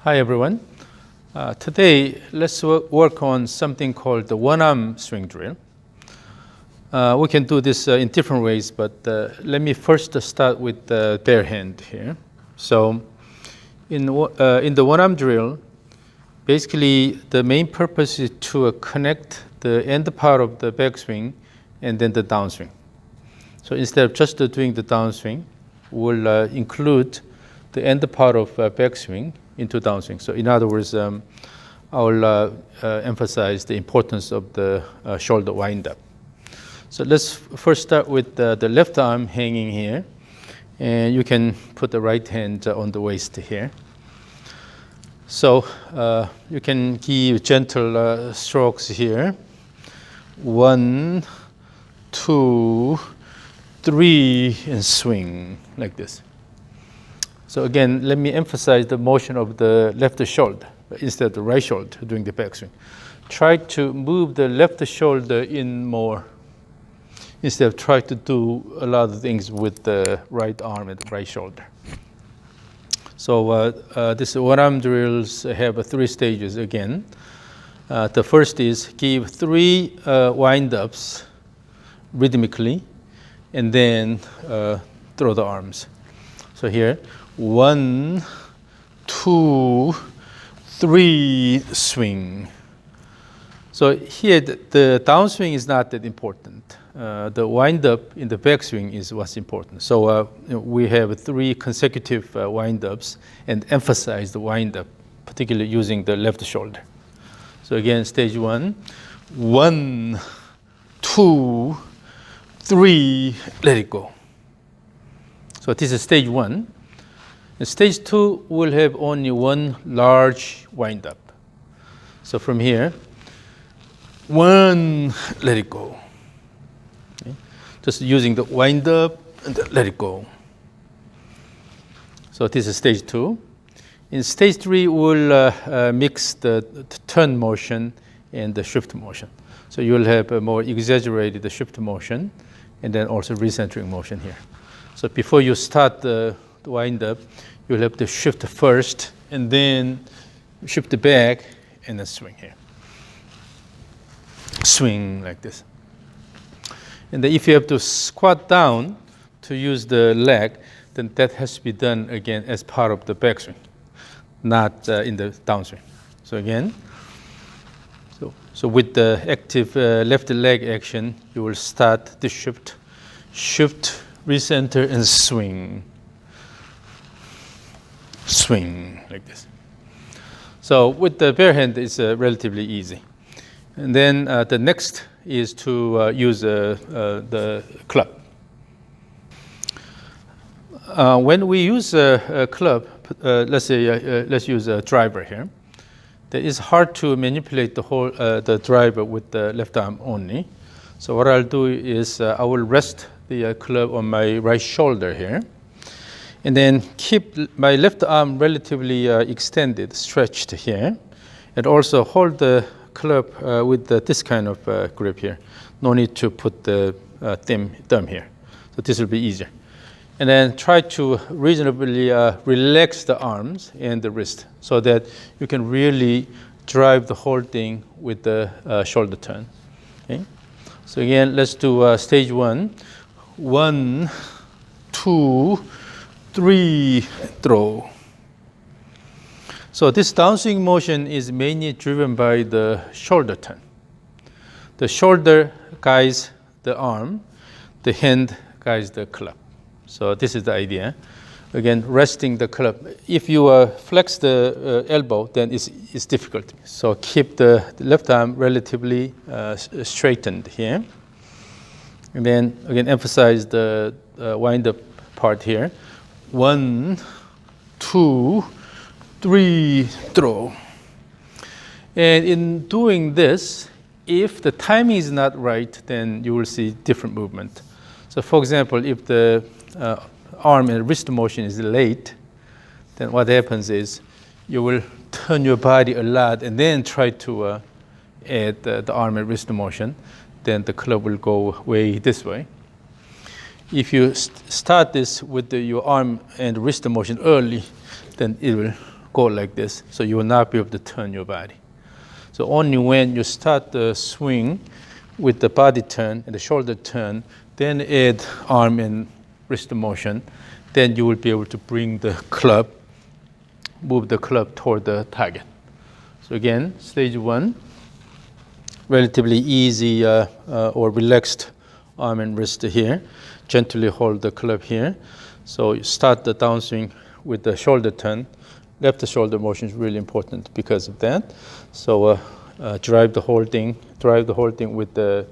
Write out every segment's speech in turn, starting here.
Hi everyone. Today let's work on something called the one-arm swing drill. We can do this in different ways, but let me first start with the bare hand here. So in the one-arm drill, basically the main purpose is to connect the end part of the backswing and then the downswing. So instead of just doing the downswing, we'll include the end part of backswing into downswing. So in other words, I'll emphasize the importance of the shoulder wind-up. So let's first start with the left arm hanging here. And you can put the right hand on the waist here. So you can give gentle strokes here. 1, 2, 3, and swing like this. So again, let me emphasize the motion of the left shoulder instead of the right shoulder during the backswing. Try to move the left shoulder in more instead of try to do a lot of things with the right arm and the right shoulder. So this one-arm drills have 3 stages again. The first is give 3 wind-ups rhythmically and then throw the arms. So here, 1, 2, 3, swing. So here the downswing is not that important. The wind-up in the backswing is what's important. So we have 3 consecutive wind-ups and emphasize the wind-up, particularly using the left shoulder. So again, stage 1, 1, 2, 3, let it go. So this is stage 1. And stage 2 will have only 1 large wind-up. So from here, 1, let it go. Okay. Just using the wind-up and let it go. So this is stage 2. In stage 3, we'll mix the turn motion and the shift motion. So you'll have a more exaggerated shift motion and then also recentering motion here. So before you start the wind-up, you'll have to shift first and then shift back and then swing here. Swing like this. And then if you have to squat down to use the leg, then that has to be done again as part of the backswing, not in the downswing. So again, so with the active left leg action, you will start the shift, recenter, and swing. Swing like this. So with the bare hand, it's relatively easy. And then the next is to use the club. When we use a club, let's use a driver here. It is hard to manipulate the driver with the left arm only. So what I'll do is I will rest the club on my right shoulder here, and then keep my left arm relatively extended, stretched here, and also hold the club with this kind of grip here. No need to put the thumb here. So this will be easier. And then try to reasonably relax the arms and the wrist so that you can really drive the whole thing with the shoulder turn. Okay? So again, let's do stage 1. 1, 2, 3, throw. So this downswing motion is mainly driven by the shoulder turn. The shoulder guides the arm, the hand guides the club. So this is the idea. Again, resting the club. If you flex the elbow, then it's difficult. So keep the left arm relatively straightened here. And then again, emphasize the wind-up part here. 1, 2, 3, throw. And in doing this, if the timing is not right, then you will see different movement. So for example, if the arm and wrist motion is late, then what happens is you will turn your body a lot and then try to add the arm and wrist motion. Then the club will go way this way. If you start this with your arm and wrist motion early, then it will go like this, so you will not be able to turn your body. So only when you start the swing with the body turn and the shoulder turn, then add arm and wrist motion, then you will be able to bring the club, move the club toward the target. So again, stage one, relatively easy or relaxed arm and wrist here. Gently hold the club here. So you start the downswing with the shoulder turn. Left shoulder motion is really important because of that. So drive the whole thing with the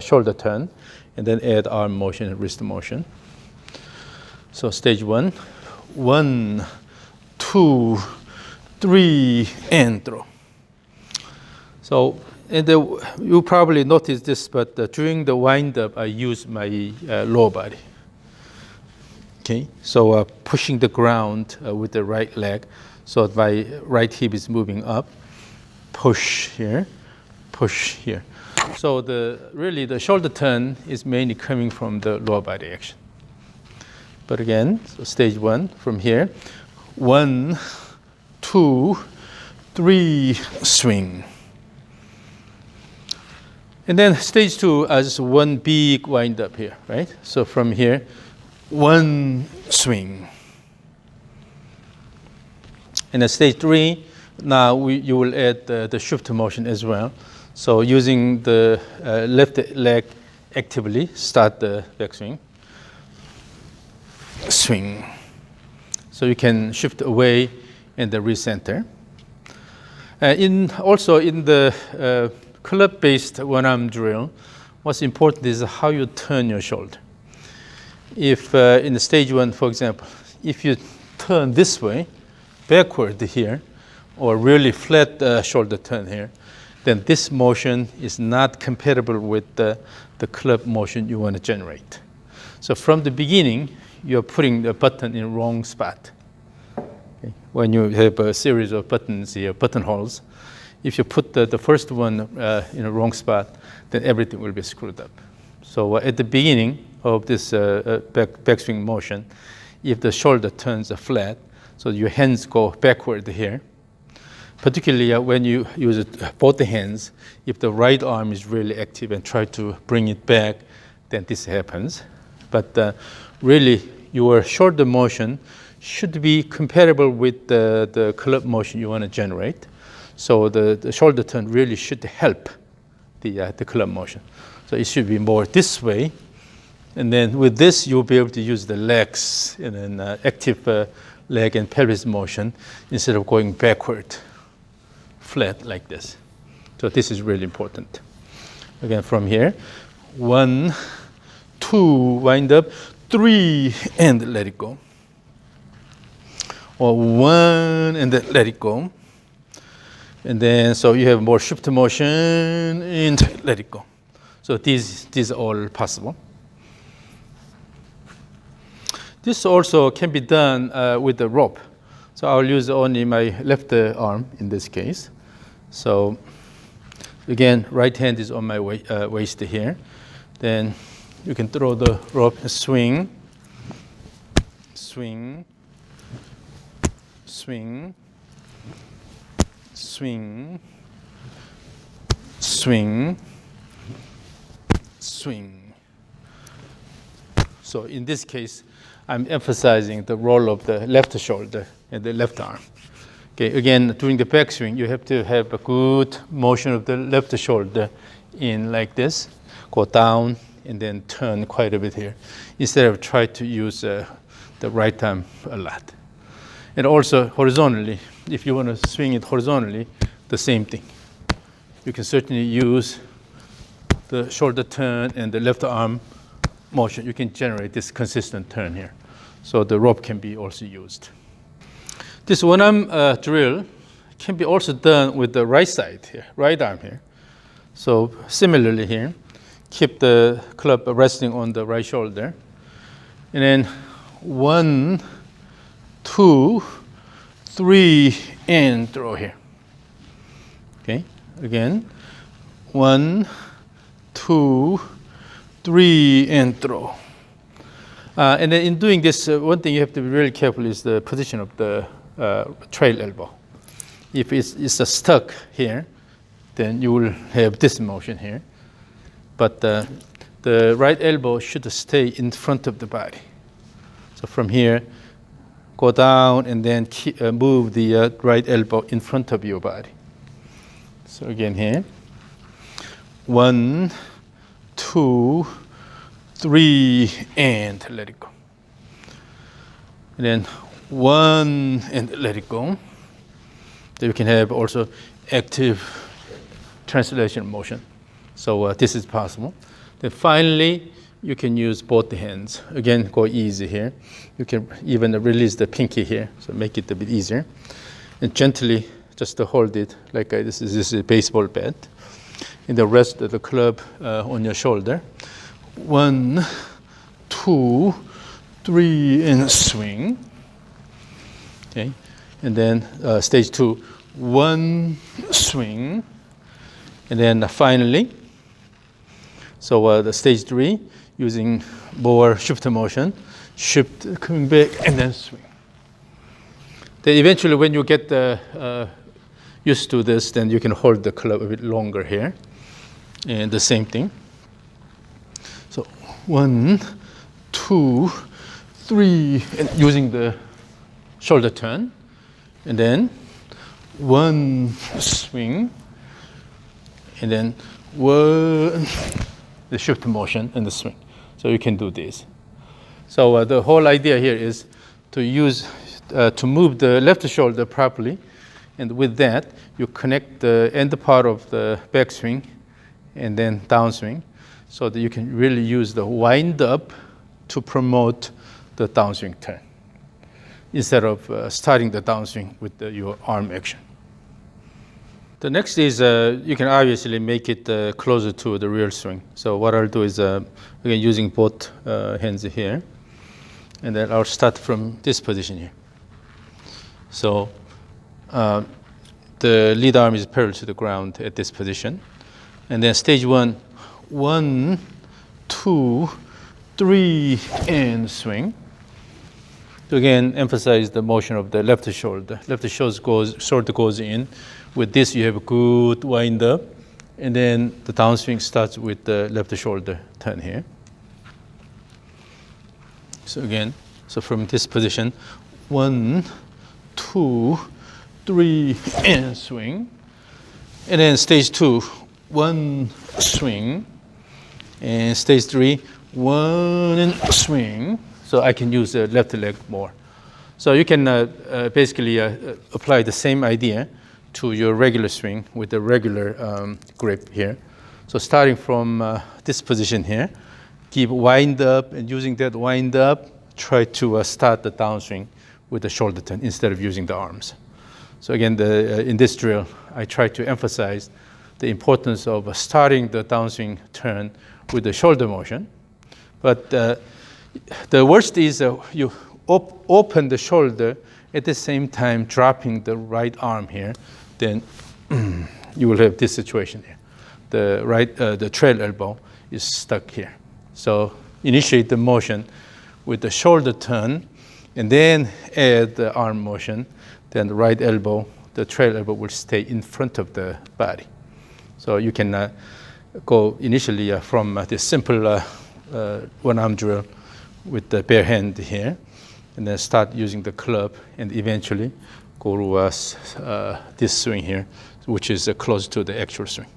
shoulder turn, and then add arm motion and wrist motion. So stage one, 1, 2, 3, and throw. So you probably noticed this, but during the wind-up, I use my lower body. Okay, so pushing the ground with the right leg, so my right hip is moving up. Push here, push here. So really the shoulder turn is mainly coming from the lower body action. But again, so stage one from here, 1, 2, 3, swing. And then stage two as one big wind up here, right? So from here, 1 swing. And then stage three, now you will add the shift motion as well. So using the left leg actively, start the backswing. Swing. So you can shift away and then recenter. Also in the club-based one-arm drill, what's important is how you turn your shoulder. If in the stage one, for example, if you turn this way, backward here, or really flat shoulder turn here, then this motion is not compatible with the club motion you want to generate. So from the beginning, you're putting the button in wrong spot. Okay? When you have a series of buttons here, buttonholes, if you put the first one in a wrong spot, then everything will be screwed up. So at the beginning of this backswing motion, if the shoulder turns flat, so your hands go backward here, particularly when you use both the hands, if the right arm is really active and try to bring it back, then this happens. But really, your shoulder motion should be compatible with the club motion you want to generate. So the shoulder turn really should help the club motion. So it should be more this way. And then with this, you'll be able to use the legs and then active leg and pelvis motion instead of going backward, flat like this. So this is really important. Again, from here, 1, 2, wind up, 3, and let it go. Or 1, and then let it go. And then, so you have more shift motion, and let it go. So these are all possible. This also can be done with the rope. So I'll use only my left arm in this case. So again, right hand is on my waist here. Then you can throw the rope and swing, swing, swing, swing, swing, swing. So in this case, I'm emphasizing the role of the left shoulder and the left arm. Okay, again, during the backswing, you have to have a good motion of the left shoulder in like this, go down, and then turn quite a bit here, instead of try to use the right arm a lot. And also horizontally, if you want to swing it horizontally, the same thing. You can certainly use the shoulder turn and the left arm motion. You can generate this consistent turn here. So the rope can be also used. This one-arm drill can be also done with the right side here, right arm here. So similarly here, keep the club resting on the right shoulder. And then 1, 2, 3, and throw here. Okay, again, 1, 2, 3, and throw. And then in doing this, one thing you have to be really careful is the position of the trail elbow. If it's stuck here, then you will have this motion here. But the right elbow should stay in front of the body. So from here, go down and then move the right elbow in front of your body. So again here, 1, 2, 3, and let it go. And then 1 and let it go. Then you can have also active translation motion. So this is possible. Then finally, you can use both hands. Again, go easy here. You can even release the pinky here, so make it a bit easier. And gently, just to hold it like this is a baseball bat. And the rest of the club on your shoulder. 1, 2, 3, and swing. Okay, and then stage 2, 1, swing, and then finally. So the stage 3, using more shift motion, shift, coming back, and then swing. Then eventually, when you get used to this, then you can hold the club a bit longer here, and the same thing. So 1, 2, 3, and using the shoulder turn, and then 1, swing, and then 1, the shift motion and the swing. So you can do this. So the whole idea here is to use to move the left shoulder properly, and with that you connect the end part of the backswing and then downswing, so that you can really use the wind up to promote the downswing turn, instead of starting the downswing with your arm action. The next is you can obviously make it closer to the real swing. So what I'll do is, again, using both hands here, and then I'll start from this position here. So the lead arm is parallel to the ground at this position. And then stage 1, 1, 2, 3, and swing. To again emphasize the motion of the left shoulder. Left shoulder goes in. With this, you have a good wind up, and then the downswing starts with the left shoulder turn here. So again, so from this position, 1, 2, 3, and swing. And then stage 2, 1, swing. And stage 3, 1, and swing. So I can use the left leg more. So you can basically apply the same idea to your regular swing with the regular grip here. So starting from this position here, keep wind up, and using that wind up, try to start the downswing with the shoulder turn instead of using the arms. So again, in this drill, I try to emphasize the importance of starting the downswing turn with the shoulder motion. But the worst is you open the shoulder at the same time dropping the right arm here, then you will have this situation here. The trail elbow is stuck here. So initiate the motion with the shoulder turn, and then add the arm motion. Then the right elbow, the trail elbow, will stay in front of the body. So you can go initially from this simple one-arm drill with the bare hand here, and then start using the club, and eventually go to this swing here, which is close to the actual swing.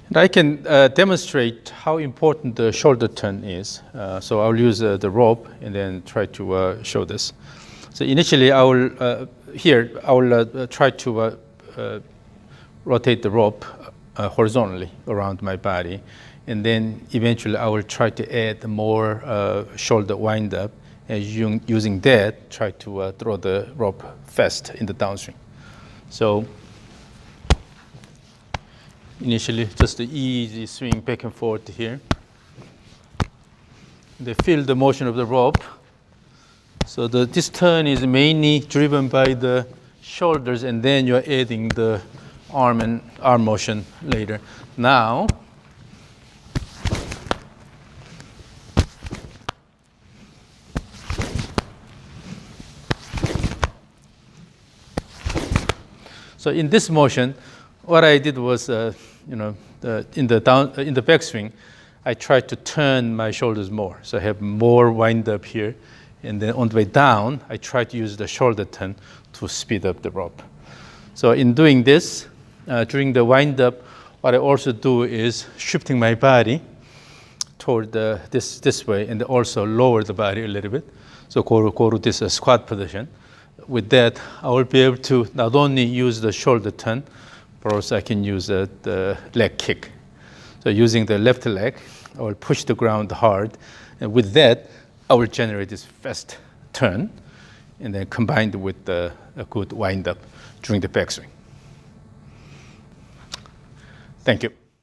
And I can demonstrate how important the shoulder turn is. So I'll use the rope and then try to show this. So initially, I will try to rotate the rope horizontally around my body, and then eventually I will try to add more shoulder wind up, and using that, try to throw the rope fast in the downswing. So initially, just the easy swing back and forth here. They feel the motion of the rope. So this turn is mainly driven by the shoulders, and then you're adding the arm motion later. Now, So in this motion, what I did was, in the backswing, I tried to turn my shoulders more. So I have more wind up here. And then on the way down, I try to use the shoulder turn to speed up the rope. So in doing this, during the wind up, what I also do is shifting my body toward this way, and also lower the body a little bit. So go to this squat position. With that, I will be able to not only use the shoulder turn, but also I can use the leg kick. So using the left leg, I will push the ground hard, and with that, I will generate this fast turn, and then combined with a good wind up during the backswing. Thank you.